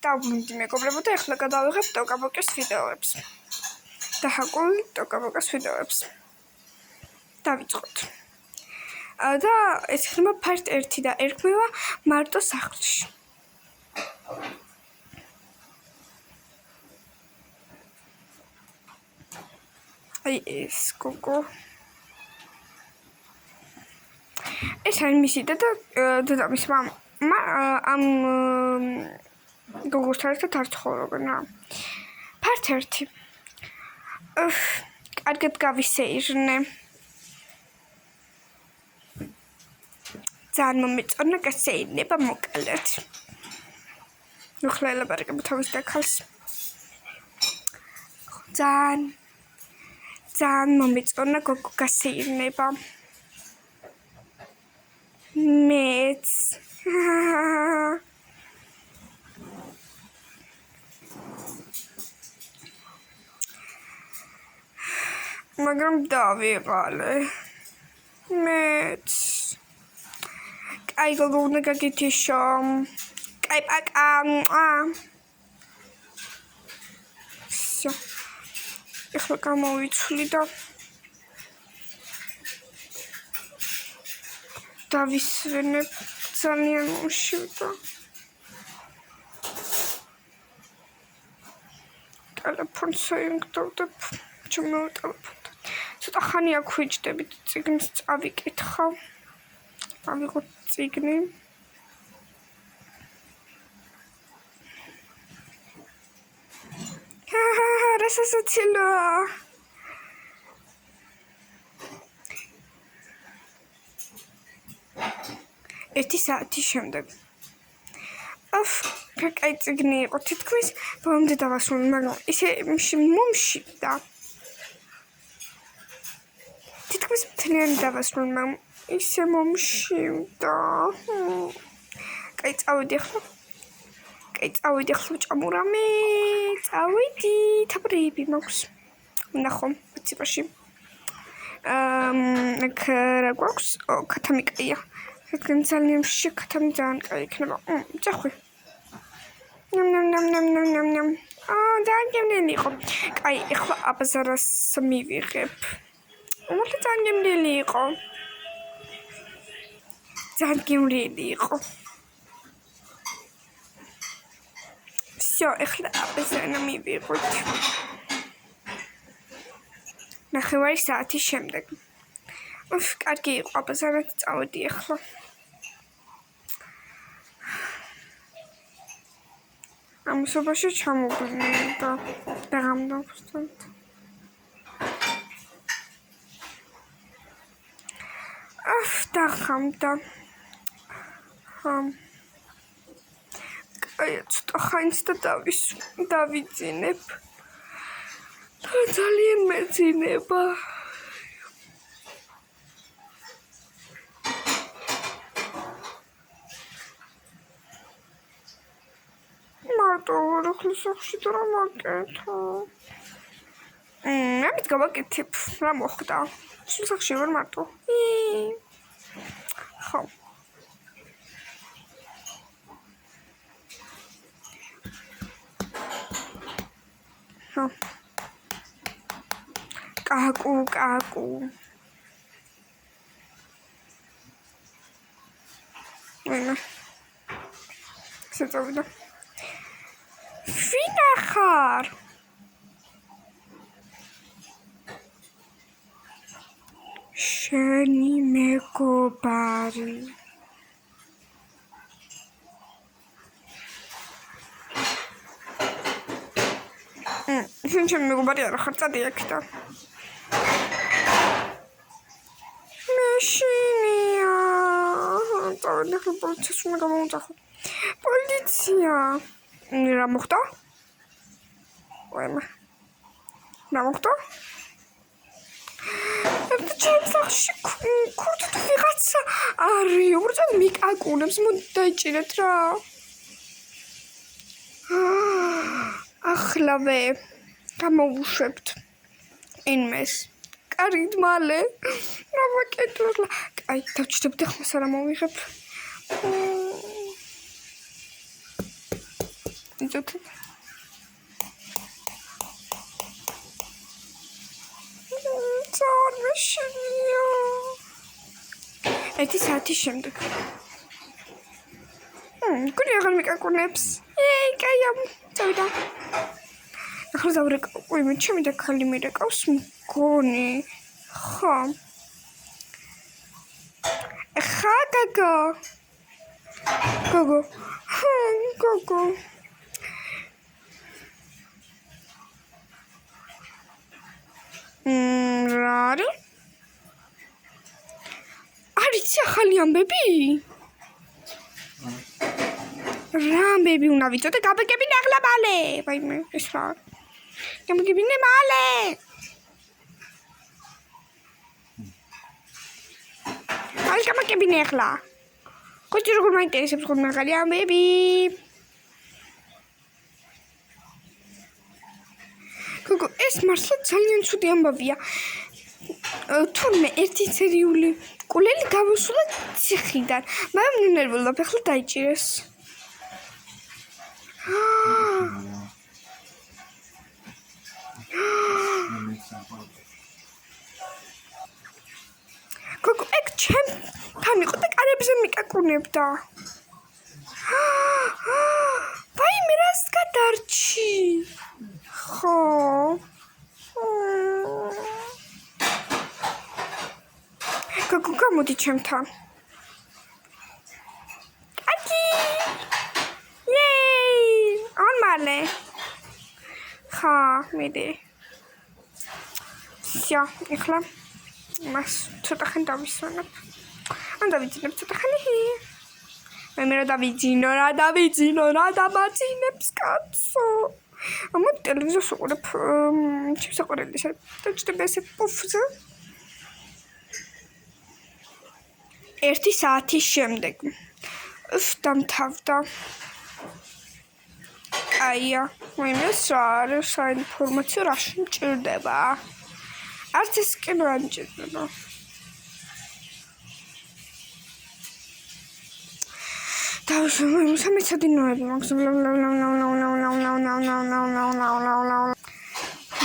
დავბრუნდი მეგობრებო და ეხლა გადავიღებ ტოკაბოკის ვიდეოებს. დაჰაკული ტოკაბოკის ვიდეოებს. დავიწყოთ. და ეს ხდება part 1 და ერქმევა მარტო სახლში. აი ეს გოგო. ეს არის მისი და მისი მამა ამ გოგოსთან ერთად არ ცხოვრობენ რა. part 1. კარგად გავისეირნე. ძალიან მომეწონა გასეირნება მოკლედ. ნუ ხლა ელაპარაკებ თავის დაქალს. ძალიან მომეწონა გოგო გასეირნება. მეც მაგრამ დავიღალე. მეც კაი გოგო უნდა გაგითიშო. კაი პაკა. всё. ეხლა გამოვიცვლი და დავისვენებ ძალიან მომშივდა. ტელეფონს აინგდავდებ. ჩემო ტელეფონთან. ცოტა ხანი აქ ვიჯდებით წიგნს წავიკითხავ. ავიღოთ წიგნი. რასასაცილო. ერთი საათის შემდეგ. კაი წიგნი იყო თითქმის ბოლომდე დავასრულე, მაგრამ ისე მომშივდა. თითქმის მთლიანი დავასრულე, მაგრამ ისე მომშივდა. კაი წავედი ახლა. ჭამურამე. წავედი. თაბრები მაქვს. ვნახო მოციპაში. აქ რა გვაქვს? ქათამი კაია. რადგან ძალიან შეკათამი ძალიან კაი იქნება. წახვი. ნამ. ძალიან იყო. კაი, ეხლა აბაზარას მივიღებ. ძალიან იყო. ძალიან იყო. всё, ეხლა აბაზარა მივიღოთ. ნახევარი საათის შემდეგ. კარგი იყო აბაზარად წავედი ეხლა. ამასობაში ჩამოვგნე და დაღამდავსტოთ. დაღამდა. კაი, ცოტა ხანს და დავიძინებ. ძალიან მეძინება. მარტო როხლის სახში და რა მაკეთო. ამით გავაკეთებ რა მოხდა. სულ სახში ვარ მარტო. ხო. კაკუ. ვინა. შეწავიდა. ვინა ხარ? შენი მეგობარი. შენ მეგობარი არა ხარ, წადი აქედან. მეშინია. წავედი ახლა პოლიციას უნდა გამოვუძახო. პოლიცია. რა მოხდა? ვაიმე. რა მოხდა? ჩემს სახში ქურდით ვიღაცა არის. უბრალოდ მიკაკუნებს, მოდი დაიჭირეთ რა. ახლავე გამოვუშვებთ ინმეს. კარგით მალე. რა ვაკეთებ? კაი, დავჭირდებდი ახლა სარა მოვიღებ. იწოთ. წარმეშინია. 1 საათის შემდეგ. გული აღარ მიკაკუნებს. კაი, წავიდა. ახლა დავრეკავ. მე ჩემი და ხალი მირეკავს მგონი. ხო. ხა გოგო. გოგო. გოგო. რარი? არიცი ახალი ამბები? რა ამბები უნდა ვიცოდე? გამიგებინე ახლა მალე. ვაიმე, ეს რა? გამიგებინე მალე. აი გამიგებინე ახლა. ხოჭი როგორ მაინტერესებს ხოლმე ახალი ამბები? გოგო, ეს მართლა ძალიან ცუდი ამბავია. თურმე ერთი სერიული კულელი გამოსულა ციხიდან. მაგრამ ნერვულობ, ახლა დაიჭირეს. გოგო, ეგ ჩემთან იყო და კარებზე მიკაკუნებდა. ვაიმე, რას გადარჩი? ხო. გოგო, გამოდი ჩემთან. აკი. მალე. ხა, მიდი. всё, ეხლა მას ცოტა ხანი დავისვენებ. ან დავიძინებ ცოტა ხანი. მე რა დავიძინო, რა დამაძინებს კაცო. ამოთ ტელევიზორს უყურებ, ჩემს საყვარელისა და ჭდება ესე პუფზე. 1 საათის შემდეგ. დამთავრდა. აია, ვინმეს საინფორმაციო რაში მჭირდება. არც ეს კინო არ მჭირდება. დავშოვე 13 ნოემბერი მაქვს.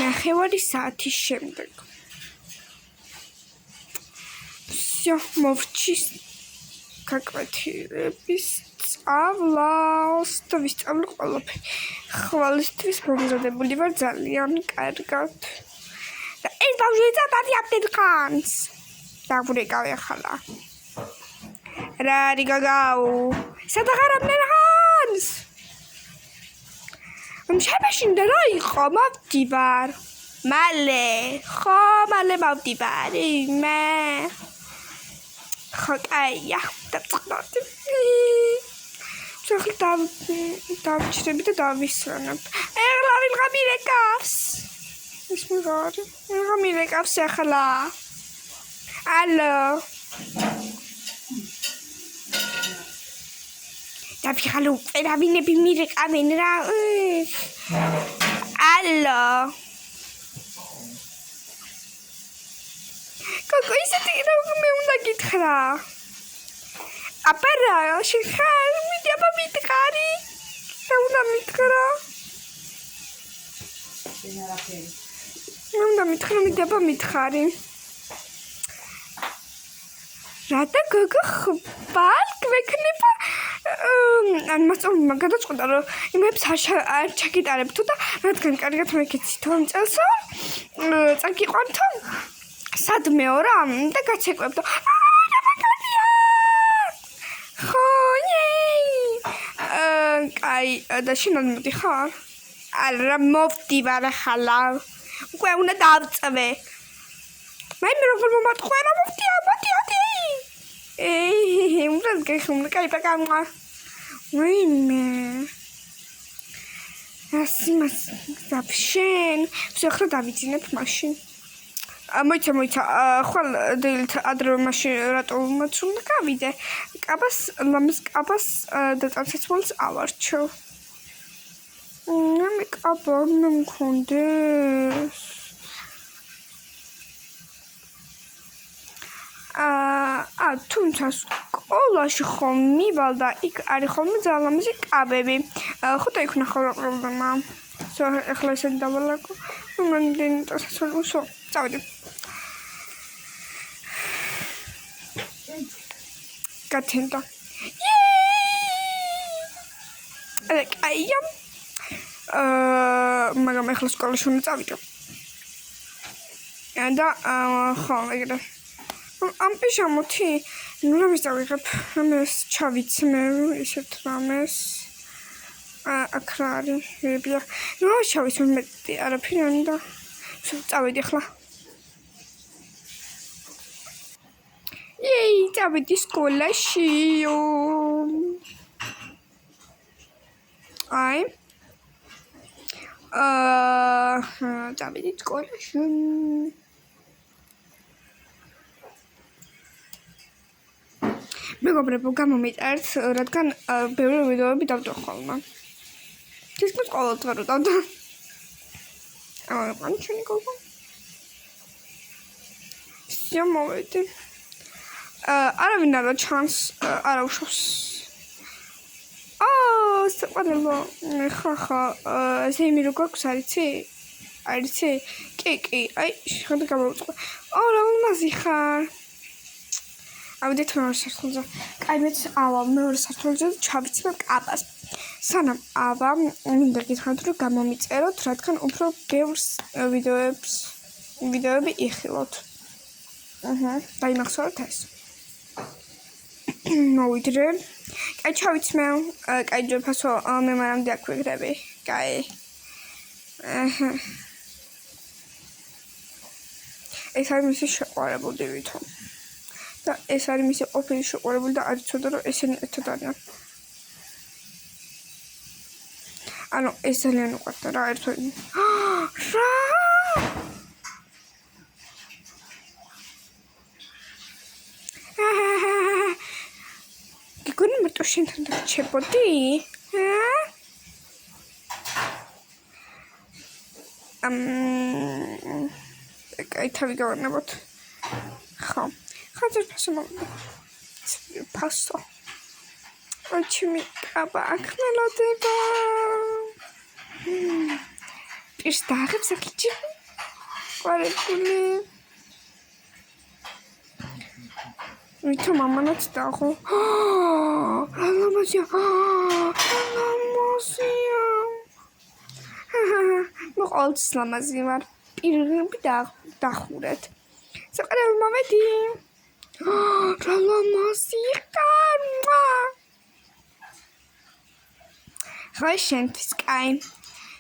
ნახევარი საათის შემდეგ. всё, მოვჭის გაკვეთილების სწავლას და ვისწავლე ყველაფერი. ხვალისთვის მომზადებული ვარ ძალიან კარგად. და ეს ბავშვი წამალი აფეთქანს. დავრეკავ ახლა. რა არის გოგო? სადაღარამდნენ ხანს? შებაშინდა რა იყო? მოვდივარ. მალე. ხო, მალე მოვდივარ. მე. ხო, კაია. დავწყდოდი. ახლა დავჭრები და დავისვენებ. ეხლა ვიღა მირეკავს. ის მიგარი. ვიღა მირეკავს ახლა. ალო. დავიხალო წერავინები მირეკავენ რა. ალო. გოგო, ისეთი რა მე უნდა გითხრა. აპარა, შეხარ, მიდიაბა მითხარი. რა უნდა მითხრა? უნდა მითხრა, მიდიაბა მითხარი. რატო გოგო ხვალ გვექნება? ან მასწავლებელმა გადაწყვეტა, რომ იმებს არ ჩაგიტარებ თუ და რადგან კარგად მეკეცი თუ ამ წელსო წაგიყვანთო სადმეო რა და გაცეკვებდო. ხო, კაი, და შენ არ მოდიხარ? არა, მოვდივარ ახლა. უკვე უნდა დავწვე. მაიმე როგორ მომატყვა რა მოვდია, მოდი. უნდა გეხმ, კაი, პაკამვა. ვაიმე. ასიმას დაფშენ. всё, ახლა დავიძინებ მაშინ. მოიცა, ხვალ დილით ადრე მაშინ რატო მოცულა გავიდე. ლამის კაბას და წამსაცმელს ავარჩევ. მე კაბა მქონდეს. თუმცა სკოლაში ხომ მივალდა იქ არის ხოლმე ძალიან ლამაზი კაბები. ხოთა იქ ვნახავ რა პრობლემაა. ახლა ესენი დავალაგო. მანდინ დასასრულო. წავედი. გათენდა. აია. მაგრამ ახლა სკოლაში უნდა წავიდე. და ხო, ეგრე. ამ პიჟამოთი ნუ რამეს დავიღებ, რამეს ჩავიცმე ისეთ რამეს. აქ რა არის? ვებია. ნუ ჩავიცმე მეტი არაფერი არ უნდა. წავედი ახლა. წავედი სკოლაში. წავედი სკოლაში. მეგობრებო, გამომიწერთ, რადგან ბევრი ვიდეოები დავდო ხოლმე. თითქმის ყოველდღე რო დავდო. მაგრამ ჩვენი გოგო. მოვედი. არავინ არა ჩანს, არა უშავს. საყვარელო, ხახა, ზეიმი რო გაქვს არიცი? არიცი? კი, აი, შეხდა გამოვიწყო. რა ლამაზი ხარ. ავიდეთ მეორე სართულზე. კაი, მეც მეორე სართულზე ჩავიცმებ კაბას. სანამ მინდა გითხრათ, რომ გამომიწეროთ, რადგან უფრო ბევრს ვიდეოები იხილოთ. დაიმახსოვრეთ ეს. მოვიდრე. კაი, ჩავიცმე. კაი, ჯერფასო მე მანამდე აქ ვიგრები. კაი. ეს არის მისი შეყვარებული ვითომ. და ეს არის მისი ყოფილი შეყვარებული და არ იცოდა რომ ესენი ერთად არიან. ანუ ეს ძალიან უყვარდა რა ერთად. რა? გიგონი მარტო შენთან დარჩებოდი? კაი, თავი გავარნებოთ. ხო. ხაძერ ფასო მომდა. ფასო. ოჩიმი კაბა აქ მელოდება. პირს დააღებს აქიჩი. ყვარებული. ვითომ ამანაც დაღო. რა ლამაზია. ლამაზია. ნუ ყოველთვის ლამაზი ვარ. პირები დახურეთ. საყარელი მოვედი. რა ლამაზი ხარ. ხო შენთვის კაი.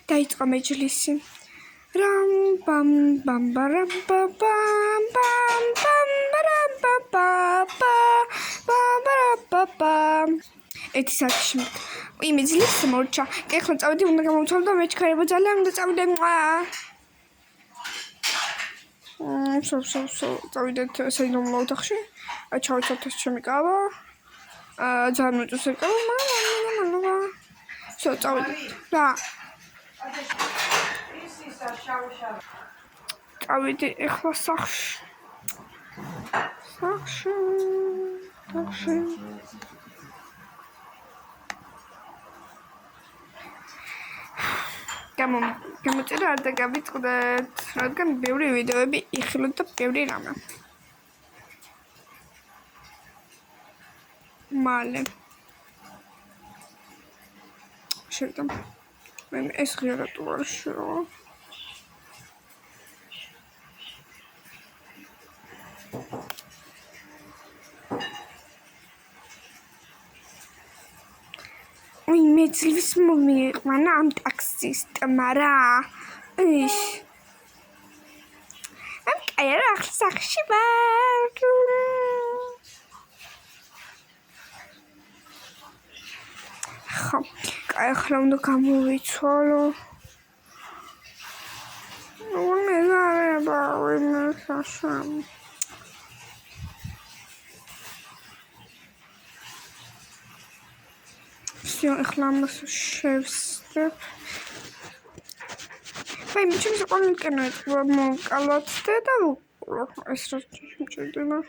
დაიწყო მეჯლისი. რამ ბამ ბამ ბარამ ბამ ბამ ბამ ბარამ ბამ. ეთი საათში იმეძლებს მორჩა. კი ახლა წავედი, უნდა გამოვთვალო და მეჩქარება ძალიან უნდა წავიდე. წავიდეთ საიდუმლო ოთახში. ჩავიცავთ ეს ჩემი კავა. ძალიან მოწონს ეს კავა, მაგრამ წავიდეთ. რა? წავიდი ახლა სახში. გამოწერა არ დაგავიწყდეთ, რადგან ბევრი ვიდეოები იხილოთ და ბევრი რამე. მალე. შევიდა. მე ეს ღიარად ვარ შეო. მე ძლივს მომიყვანა ამ ტაქსისტმა რა. ამ კაი რა ახლა სახში ვარ. ხო, კაი ახლა უნდა გამოვიცვალო. მე ზარება ვინმე საშამ. ახლა ამას შევსწრებ. აი, მე ჩემს ყოველ კენოებს მოვკალოთ და ეს რა მჭირდება.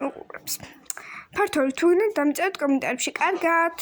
უყურებს. ფართორი თუ გინდათ დამწერეთ კომენტარებში. კარგად.